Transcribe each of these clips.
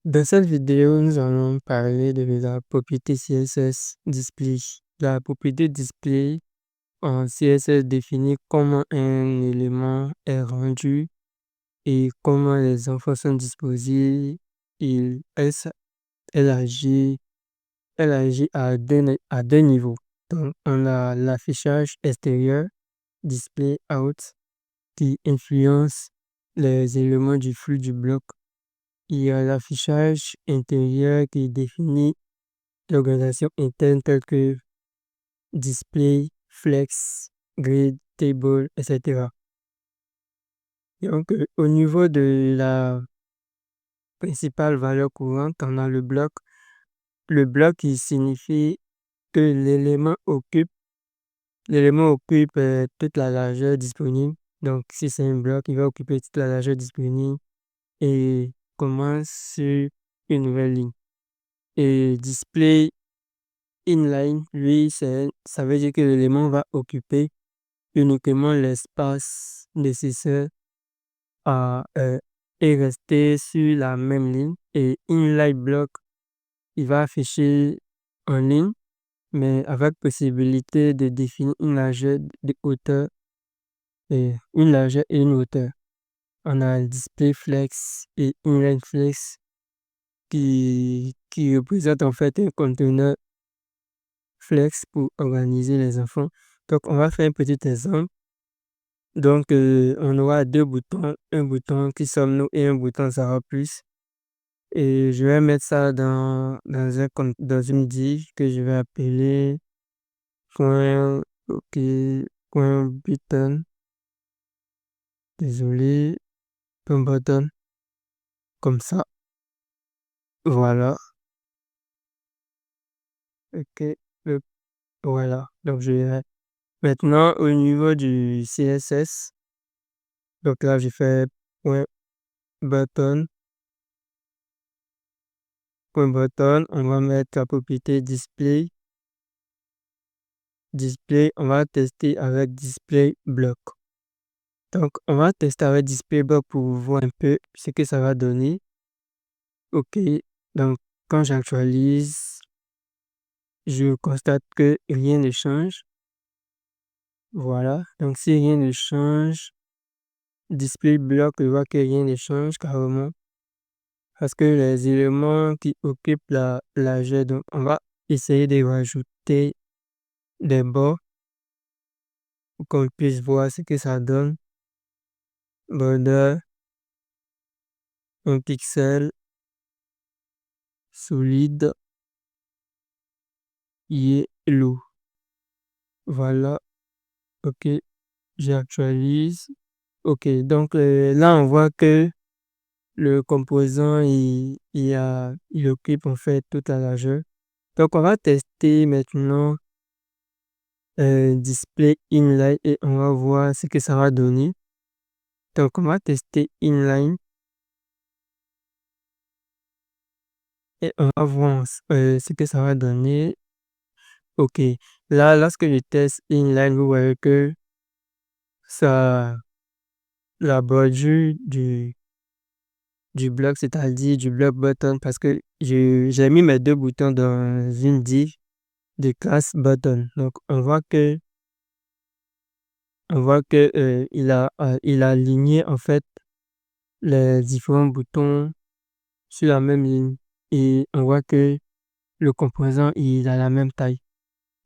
Dans cette vidéo, nous allons parler de la propriété CSS Display. La propriété Display en CSS définit comment un élément est rendu et comment les infos sont disposées. Elle agit, elle agit à deux niveaux. Donc, on a l'affichage extérieur, Display Out, qui influence les éléments du flux du bloc. Il y a l'affichage intérieur qui définit l'organisation interne telle que display, flex, grid, table, etc. Donc, au niveau de la principale valeur courante, on a le bloc. Le bloc, il signifie que l'élément occupe toute la largeur disponible. Donc, si c'est un bloc, il va occuper toute la largeur disponible et commence sur une nouvelle ligne. Et display inline, lui, ça veut dire que l'élément va occuper uniquement l'espace nécessaire à et rester sur la même ligne. Et inline block, il va afficher en ligne, mais avec possibilité de définir une largeur de hauteur et une hauteur. On a le display flex et inline flex qui représente en fait un conteneur flex pour organiser les enfants. Donc, on va faire un petit exemple. Donc, on aura deux boutons, un bouton qui sommes nous et un bouton Zara plus. Et je vais mettre ça dans une div que je vais appeler point, ok, point button. Désolé, point button. Comme ça. Voilà. Ok. le- Voilà. Donc, je vais maintenant au niveau du CSS. Donc là, j'ai fait point button. Point button, on va mettre la propriété display. Display, on va tester avec display block. Donc, on va tester avec display block pour voir un peu ce que ça va donner. OK. Donc, quand j'actualise, je constate que rien ne change. Voilà. Donc, si rien ne change, display block, je vois que rien ne change carrément. Parce que les éléments qui occupent la largeur, donc on va essayer de rajouter des bords pour qu'on puisse voir ce que ça donne. Border, un pixel, solide, yellow. Voilà, ok, j'actualise. Ok, donc là on voit que le composant il occupe en fait toute la largeur. Donc on va tester maintenant display inline et on va voir ce que ça va donner. Donc on va tester inline et on va voir ce que ça va donner. Ok, là lorsque je teste inline, vous voyez que ça, la bordure du bloc, c'est-à-dire du bloc button, parce que j'ai mis mes deux boutons dans une div de classe button. Donc, on voit que il a aligné en fait les différents boutons sur la même ligne et on voit que le composant il a la même taille.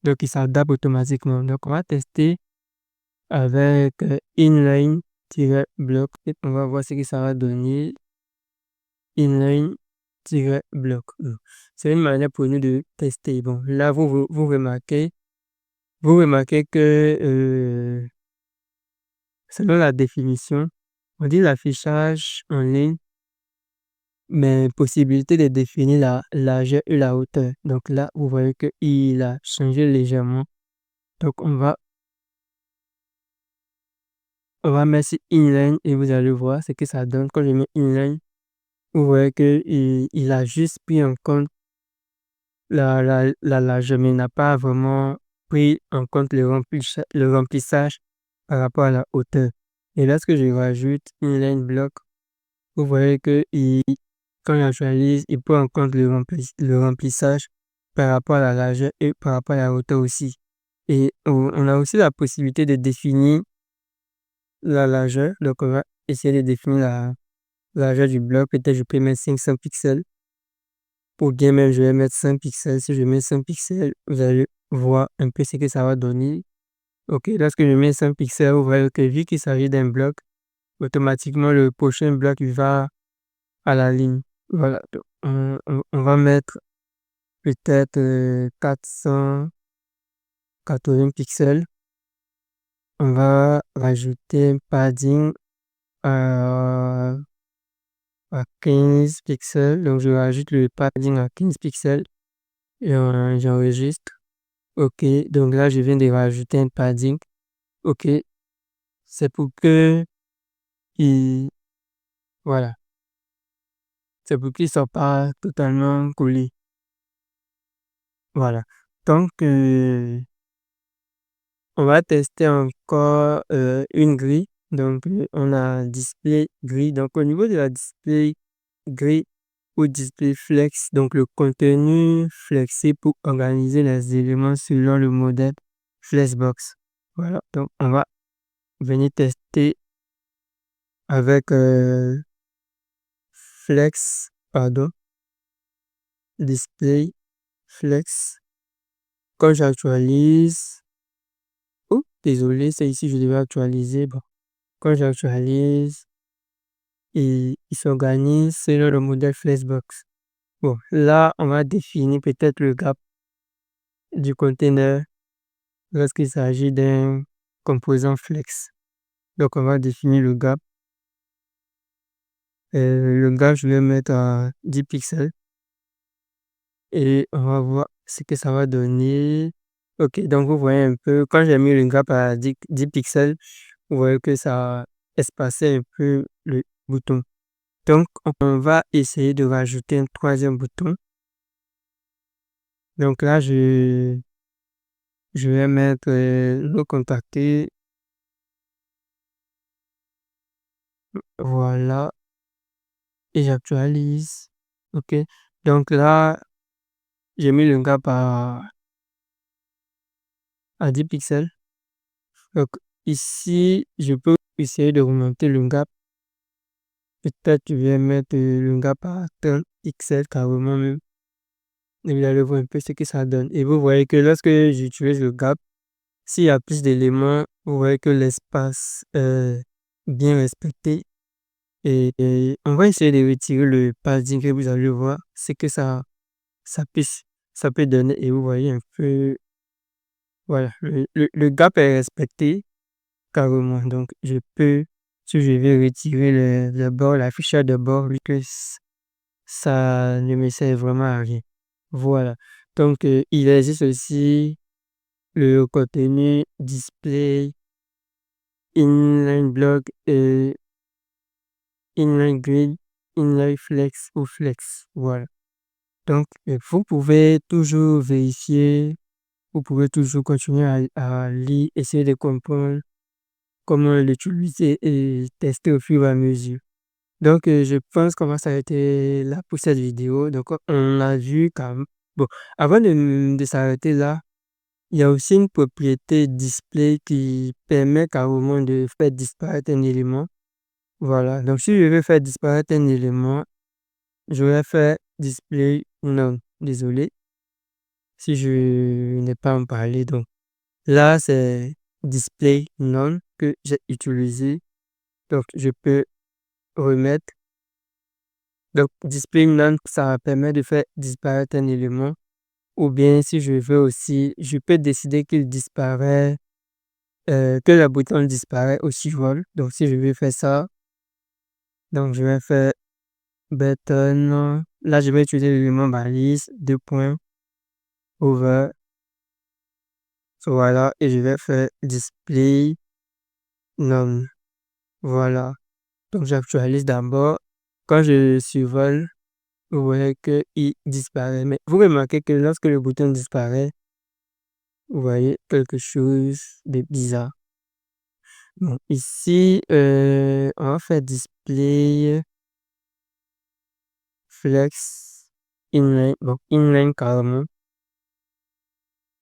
Donc, il s'adapte automatiquement. Donc, on va tester avec inline-block et on va voir ce que ça va donner. Inline-bloc. C'est une manière pour nous de tester. Bon, là, vous remarquez que selon la définition, on dit l'affichage en ligne, mais possibilité de définir la largeur et la hauteur. Donc là, vous voyez qu'il a changé légèrement. Donc on va mettre sur inline et vous allez voir ce que ça donne. Quand je mets inline, vous voyez qu'il a juste pris en compte la largeur, mais n'a pas vraiment pris en compte le remplissage par rapport à la hauteur. Et lorsque je rajoute une line block, vous voyez qu'il Quand j'actualise, il prend en compte le remplissage par rapport à la largeur et par rapport à la hauteur aussi. Et on a aussi la possibilité de définir la largeur. Donc, on va essayer de définir la largeur du bloc. Peut-être je peux mettre 500 pixels. Ou bien même, je vais mettre 100 pixels. Si je mets 100 pixels, vous allez voir un peu ce que ça va donner. OK, lorsque je mets 100 pixels, vous voyez que vu qu'il s'agit d'un bloc, automatiquement, le prochain bloc, il va à la ligne. Voilà. Donc, on va mettre peut-être 480 pixels. On va rajouter un padding à, à 15 pixels. Donc, je rajoute le padding à 15 pixels et j'enregistre. OK. Donc là, je viens de rajouter un padding. OK. C'est pour que il, voilà. C'est pour qu'il ne soit pas totalement collé. Voilà. Donc, on va tester encore une grille. Donc, on a display grille. Donc, au niveau de la display grille ou display flex, donc le contenu flexé pour organiser les éléments selon le modèle Flexbox. Voilà. Donc, on va venir tester avec flex, pardon, display flex. Quand j'actualise, oh, désolé, c'est ici, je devais actualiser. Bon, quand j'actualise, il s'organise selon le modèle Flexbox. Bon, là, on va définir peut-être le gap du conteneur lorsqu'il s'agit d'un composant flex. Donc, on va définir le gap. Le gap, je vais mettre à 10 pixels et on va voir ce que ça va donner. OK, donc vous voyez un peu, quand j'ai mis le gap à 10 pixels, vous voyez que ça a espacé un peu le bouton. Donc, on va essayer de rajouter un troisième bouton. Donc là, je vais mettre le contacter. Voilà. Et j'actualise. OK. Donc là, j'ai mis le gap à 10 pixels. Donc ici, je peux essayer de remonter le gap. Peut-être je vais mettre le gap à 30 pixels carrément même. Et vous allez voir un peu ce que ça donne. Et vous voyez que lorsque j'utilise le gap, s'il y a plus d'éléments, vous voyez que l'espace est bien respecté. Et on va essayer de retirer le padding et vous allez voir ce que ça peut, ça peut donner. Et vous voyez un peu, voilà, le gap est respecté carrément. Donc, je peux, si je vais retirer le bord, l'affichage de bord, vu que ça ne me sert vraiment à rien. Voilà. Donc, il existe aussi le contenu display, inline block, inline grid, inline flex ou flex. Voilà. Donc, vous pouvez toujours vérifier, vous pouvez toujours continuer à lire, essayer de comprendre comment l'utiliser et tester au fur et à mesure. Donc, je pense qu'on va s'arrêter là pour cette vidéo. Donc, on a vu quand même. Bon, avant de s'arrêter là, il y a aussi une propriété display qui permet carrément de faire disparaître un élément. Voilà. Donc, si je veux faire disparaître un élément, je vais faire display non. Désolé si je n'ai pas en parlé. Donc, là, c'est display non que j'ai utilisé. Donc, je peux remettre. Donc, display none, ça permet de faire disparaître un élément. Ou bien, si je veux aussi, je peux décider qu'il disparaît, que le bouton disparaît au survol. Donc, si je veux faire ça, donc je vais faire button. Là, je vais utiliser l'élément balise, deux points, over. Voilà, et je vais faire display none. Voilà. Donc, j'actualise d'abord. Quand je survole, vous voyez qu'il disparaît. Mais vous remarquez que lorsque le bouton disparaît, vous voyez quelque chose de bizarre. Bon, ici, on va faire display flex, inline, donc inline carrément,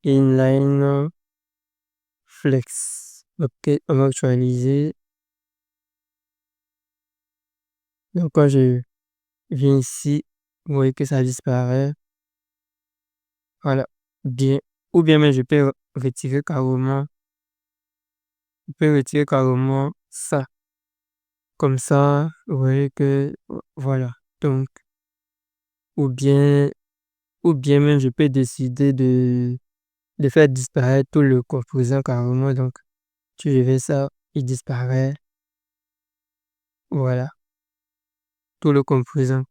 inline, flex. Ok, on va actualiser. Donc quand je viens ici, vous voyez que ça disparaît. Voilà, bien. Ou bien mais je peux retirer carrément, ça. Comme ça, vous voyez que, voilà. Donc, ou bien, ou bien même je peux décider de faire disparaître tout le composant carrément. Donc, tu fais ça, il disparaît. Voilà, tout le composant.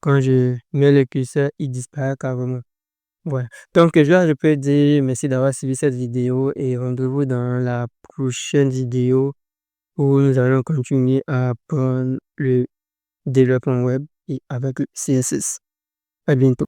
Quand je mets le curseur, il disparaît carrément. Voilà. Donc, je peux dire merci d'avoir suivi cette vidéo et rendez-vous dans la prochaine vidéo où nous allons continuer à apprendre le développement web et avec le CSS. À bientôt.